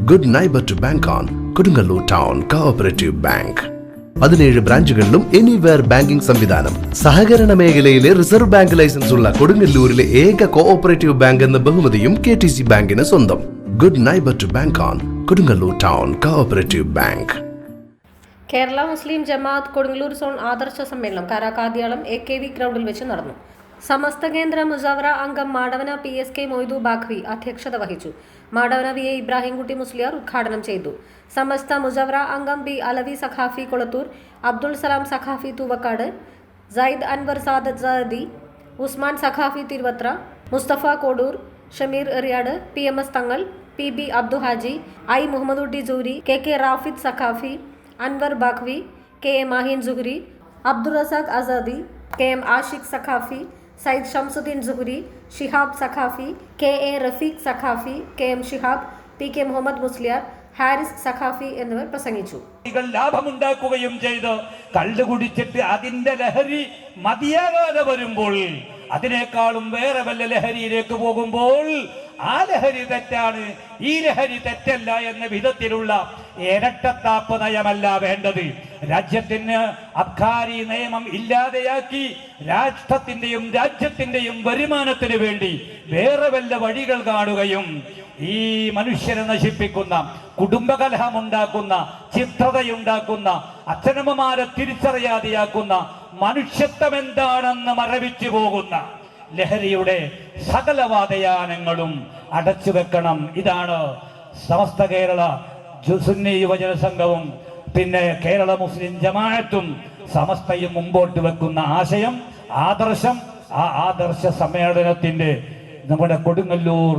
Good neighbour to bank on Kodungallur town cooperative bank. 17 ബ്രാഞ്ചുകളിലും anywhere banking സംവിധാനം. സഹകരണ മേഖലയിലെ റിസർവ് ബാങ്ക് ലൈസൻസ് ഉള്ള കൊടുങ്ങല്ലൂരിലെ ഏക കോഓപ്പറേറ്റീവ് ബാങ്ക് എന്ന ബഹുമതിയും KTC ബാങ്കിന് സ്വന്തം. Good neighbour to bank on Kodungallur town cooperative bank. Kerala Muslim Jamaath Kodungallur zone ആദർശ സമ്മേളനം കാരാക്കാതിയാളം AKV ഗ്രൗണ്ടിൽ വെച്ച് നടന്നു. സമസ്ത കേന്ദ്ര മുസാവറ അംഗം മാടവന PSK മൊയ്തു ബാഖവി അധ്യക്ഷത വഹിച്ചു. മാടവന VA ഇബ്രാഹിംകുട്ടി മുസ്ലിയാർ ഉദ്ഘാടനം ചെയ്തു. സമസ്ത മുസാവറ അംഗം B Alavi Saqafi Kolathur, Abdul Salam Saqafi Thoovakkad, Sayyid Anwar Sadath Sadi, Usman Saqafi Thiruvathra, Mustafa Kodur, Shameer Eriyad, PMS Thangal, PB Abdu Haji, I Muhammadutty Juri, KK Rafid Saqafi, Anwar Baqavi, KA Mahin Zuhri, Abdul Razak Azadi, KM Ashiq Saqafi, Sayyid Shamsuddin Zuhri, Shihab Saqafi, KA Rafeeq Saqafi, KM Shihab, PK Muhammad Musliyar, Haris Saqafi എന്നിവർ പ്രസംഗിച്ചു. ലാഭമുണ്ടാക്കുകയും ചെയ്ത് കള്ളു കുടിച്ചിട്ട് അതിന്റെ ലഹരി മതിയാകാതെ വരുമ്പോൾ, അതിനേക്കാളും വേറെ വല്ല ലഹരിയിലേക്ക് പോകുമ്പോൾ ആ ലഹരി തെറ്റാണ്, ഈ ലഹരി തെറ്റല്ല എന്ന വിധത്തിലുള്ള ഇരട്ടത്താപ്പ് നയമല്ല വേണ്ടത്. രാജ്യത്തിന് അബ്കാരി നിയമം ഇല്ലാതെയാക്കി രാഷ്ട്രത്തിന്റെയും രാജ്യത്തിന്റെയും വരുമാനത്തിന് വേണ്ടി വേറെ വല്ല വഴികൾ കാണുകയും ഈ മനുഷ്യരെ നശിപ്പിക്കുന്ന, കുടുംബകലഹമുണ്ടാക്കുന്ന, ചിത്രതയുണ്ടാക്കുന്ന, അച്ഛനമ്മമാരെ തിരിച്ചറിയാതെയാക്കുന്ന, മനുഷ്യത്വം എന്താണെന്ന് മറവിച്ചു പോകുന്ന ലഹരിയുടെ സകല വാദയാനങ്ങളും അടച്ചു വെക്കണം. ഇതാണ് സമസ്ത കേരള സുന്നി യുവജന സംഘവും പിന്നെ കേരള മുസ്ലിം ജമാഅത്തും സമസ്തയും മുമ്പോട്ട് വെക്കുന്ന ആശയം, ആദർശം. ആ ആദർശ സമ്മേളനത്തിന്റെ നമ്മുടെ കൊടുങ്ങല്ലൂർ